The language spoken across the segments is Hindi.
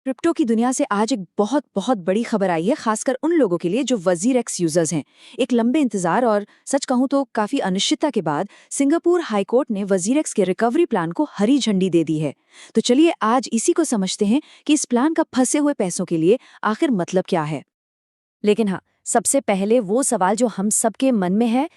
क्रिप्टो की दुनिया से आज एक बहुत बहुत बड़ी खबर आई है, खासकर उन लोगों के लिए जो वजीर एक्स यूजर्स हैं। एक लंबे इंतजार और सच कहूं तो काफी अनिश्चितता के बाद सिंगापुर हाईकोर्ट ने वजीर एक्स के रिकवरी प्लान को हरी झंडी दे दी है। तो चलिए आज इसी को समझते हैं कि इस प्लान का फंसे हुए पैसों के लिए आखिर मतलब क्या है। लेकिन हाँ, सबसे पहले वो सवाल जो हम सबके मन में है,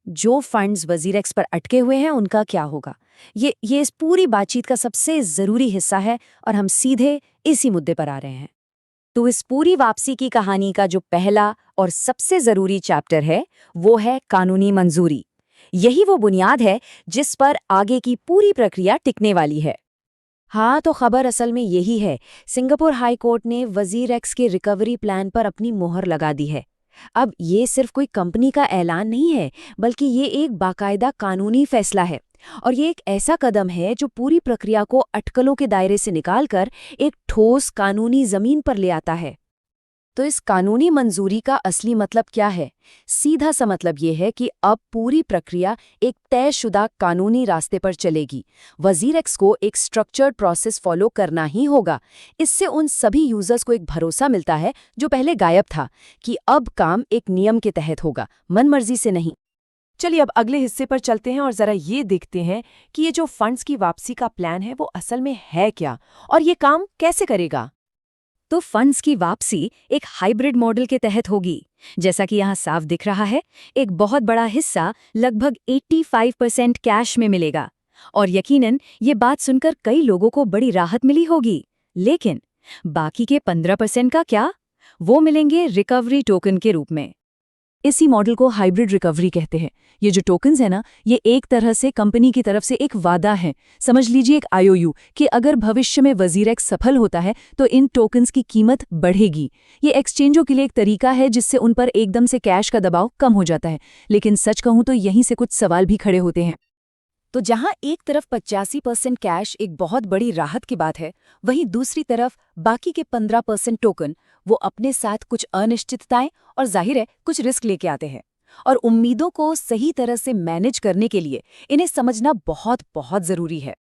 जो फंड्स वजीर एक्स पर अटके हुए हैं उनका क्या होगा। ये इस पूरी बातचीत का सबसे जरूरी हिस्सा है और हम सीधे इसी मुद्दे पर आ रहे हैं। तो इस पूरी वापसी की कहानी का जो पहला और सबसे जरूरी चैप्टर है वो है कानूनी मंजूरी। यही वो बुनियाद है जिस पर आगे की पूरी प्रक्रिया टिकने वाली है। हाँ, तो खबर असल में यही है, सिंगापुर हाई कोर्ट ने वजीर एक्स के रिकवरी प्लान पर अपनी मोहर लगा दी है। अब ये सिर्फ कोई कंपनी का ऐलान नहीं है, बल्कि ये एक बाकायदा कानूनी फैसला है। और ये एक ऐसा कदम है जो पूरी प्रक्रिया को अटकलों के दायरे से निकालकर एक ठोस कानूनी जमीन पर ले आता है। तो इस कानूनी मंजूरी का असली मतलब क्या है? सीधा सा मतलब ये है कि अब पूरी प्रक्रिया एक तयशुदा कानूनी रास्ते पर चलेगी। वजीर एक्स को एक स्ट्रक्चर्ड प्रोसेस फॉलो करना ही होगा। इससे उन सभी यूजर्स को एक भरोसा मिलता है जो पहले गायब था, कि अब काम एक नियम के तहत होगा, मनमर्जी से नहीं। चलिए अब अगले हिस्से पर चलते हैं और जरा ये देखते हैं कि ये जो फंड्स की वापसी का प्लान है वो असल में है क्या और ये काम कैसे करेगा। तो फंड्स की वापसी एक हाइब्रिड मॉडल के तहत होगी। जैसा कि यहाँ साफ दिख रहा है, एक बहुत बड़ा हिस्सा लगभग 85% कैश में मिलेगा। और यकीनन ये बात सुनकर कई लोगों को बड़ी राहत मिली होगी। लेकिन बाकी के 15% का क्या? वो मिलेंगे रिकवरी टोकन के रूप में। इसी मॉडल को हाइब्रिड रिकवरी कहते हैं। ये जो टोकन्स है ना, ये एक तरह से कंपनी की तरफ से एक वादा है, समझ लीजिए एक आईओयू, कि अगर भविष्य में वजीर एक्स सफल होता है तो इन टोकन्स की कीमत बढ़ेगी। ये एक्सचेंजों के लिए एक तरीका है जिससे उन पर एकदम से कैश का दबाव कम हो जाता है। लेकिन सच कहूं तो यहीं से कुछ सवाल भी खड़े होते हैं। तो जहां एक तरफ 85% कैश एक बहुत बड़ी राहत की बात है, वहीं दूसरी तरफ बाकी के 15% टोकन वो अपने साथ कुछ अनिश्चितताएं और जाहिर है कुछ रिस्क लेके आते हैं। और उम्मीदों को सही तरह से मैनेज करने के लिए इन्हें समझना बहुत बहुत जरूरी है।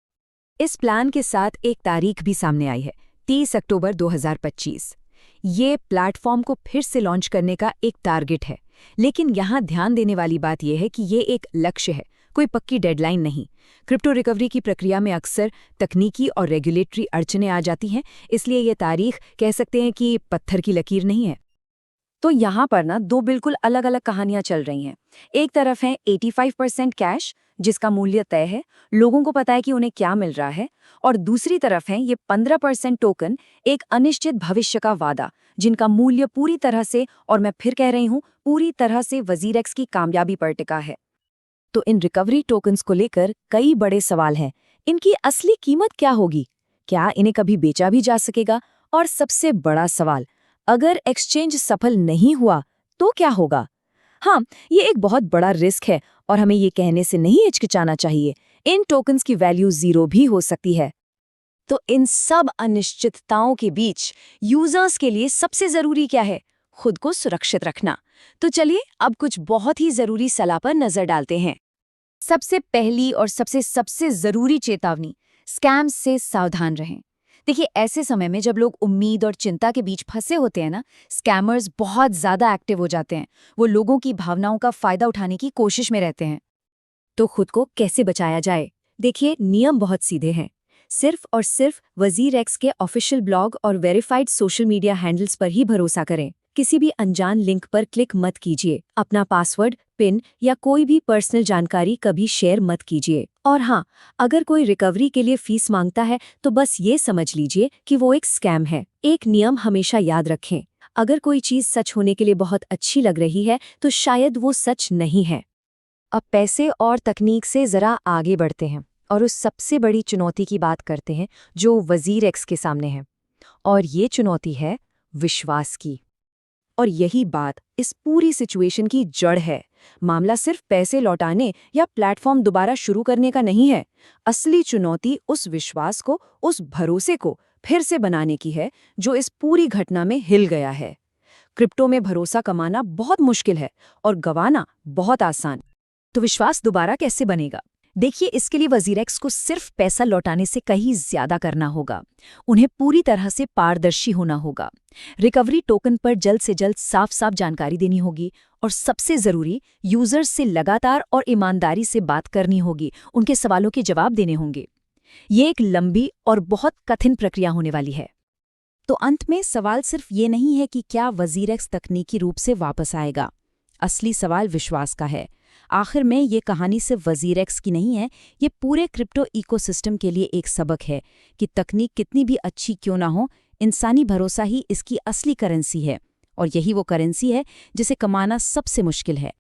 इस प्लान के साथ एक तारीख भी सामने आई है, 30 अक्टूबर 2025। ये प्लेटफॉर्म को फिर से लॉन्च करने का एक टारगेट है। लेकिन यहाँ ध्यान देने वाली बात यह है कि ये एक लक्ष्य है, कोई पक्की डेडलाइन नहीं। क्रिप्टो रिकवरी की प्रक्रिया में अक्सर तकनीकी और रेगुलेटरी अड़चनें आ जाती हैं, इसलिए ये तारीख कह सकते हैं कि पत्थर की लकीर नहीं है। तो यहाँ पर ना दो बिल्कुल अलग अलग कहानियां चल रही हैं। एक तरफ है 85% कैश जिसका मूल्य तय है, लोगों को पता है कि उन्हें क्या मिल रहा है। और दूसरी तरफ है ये 15% टोकन, एक अनिश्चित भविष्य का वादा, जिनका मूल्य पूरी तरह से, और मैं फिर कह रही हूँ पूरी तरह से, वजीर एक्स की कामयाबी पर टिका है। तो इन रिकवरी टोकन्स को लेकर कई बड़े सवाल हैं। इनकी असली कीमत क्या होगी? क्या इन्हें कभी बेचा भी जा सकेगा? और सबसे बड़ा सवाल, अगर एक्सचेंज सफल नहीं हुआ तो क्या होगा? हाँ, ये एक बहुत बड़ा रिस्क है और हमें ये कहने से नहीं हिचकिचाना चाहिए, इन टोकन्स की वैल्यू 0 भी हो सकती है। तो इन सब अनिश्चितताओं के बीच यूजर्स के लिए सबसे जरूरी क्या है? खुद को सुरक्षित रखना। तो चलिए अब कुछ बहुत ही जरूरी सलाह पर नजर डालते हैं। सबसे पहली और सबसे जरूरी चेतावनी, स्कैम्स से सावधान रहें। देखिए, ऐसे समय में जब लोग उम्मीद और चिंता के बीच फंसे होते हैं ना, स्कैमर्स बहुत ज्यादा एक्टिव हो जाते हैं। वो लोगों की भावनाओं का फायदा उठाने की कोशिश में रहते हैं। तो खुद को कैसे बचाया जाए? देखिए, नियम बहुत सीधे हैं। सिर्फ और सिर्फ वजीर एक्स के ऑफिशियल ब्लॉग और वेरीफाइड सोशल मीडिया हैंडल्स पर ही भरोसा करें। किसी भी अनजान लिंक पर क्लिक मत कीजिए। अपना पासवर्ड, पिन या कोई भी पर्सनल जानकारी कभी शेयर मत कीजिए। और हाँ, अगर कोई रिकवरी के लिए फीस मांगता है तो बस ये समझ लीजिए कि वो एक स्कैम है। एक नियम हमेशा याद रखें, अगर कोई चीज सच होने के लिए बहुत अच्छी लग रही है तो शायद वो सच नहीं है। अब पैसे और तकनीक से जरा आगे बढ़ते हैं और उस सबसे बड़ी चुनौती की बात करते हैं जो वजीर एक्स के सामने है। और ये चुनौती है विश्वास की। और यही बात इस पूरी सिचुएशन की जड़ है। मामला सिर्फ पैसे लौटाने या प्लेटफॉर्म दोबारा शुरू करने का नहीं है। असली चुनौती उस विश्वास को, उस भरोसे को फिर से बनाने की है जो इस पूरी घटना में हिल गया है। क्रिप्टो में भरोसा कमाना बहुत मुश्किल है और गंवाना बहुत आसान। तो विश्वास दोबारा कैसे बनेगा? देखिए, इसके लिए वज़ीरेक्स को सिर्फ पैसा लौटाने से कहीं ज़्यादा करना होगा। उन्हें पूरी तरह से पारदर्शी होना होगा। रिकवरी टोकन पर जल्द से जल्द साफ-साफ जानकारी देनी होगी और सबसे ज़रूरी, यूज़र्स से लगातार और ईमानदारी से बात करनी होगी, उनके सवालों के जवाब देने होंगे। ये एक लंबी और बहुत कठिन प्रक्रिया होने वाली है। तो अंत में सवाल सिर्फ ये नहीं है कि क्या वज़ीरेक्स तकनीकी रूप से वापस आएगा। असली सवाल विश्वास का है। आखिर में ये कहानी सिर्फ वज़ीरेक्स की नहीं है, ये पूरे क्रिप्टो इकोसिस्टम के लिए एक सबक है कि तकनीक कितनी भी अच्छी क्यों ना हो, इंसानी भरोसा ही इसकी असली करेंसी है। और यही वो करेंसी है जिसे कमाना सबसे मुश्किल है।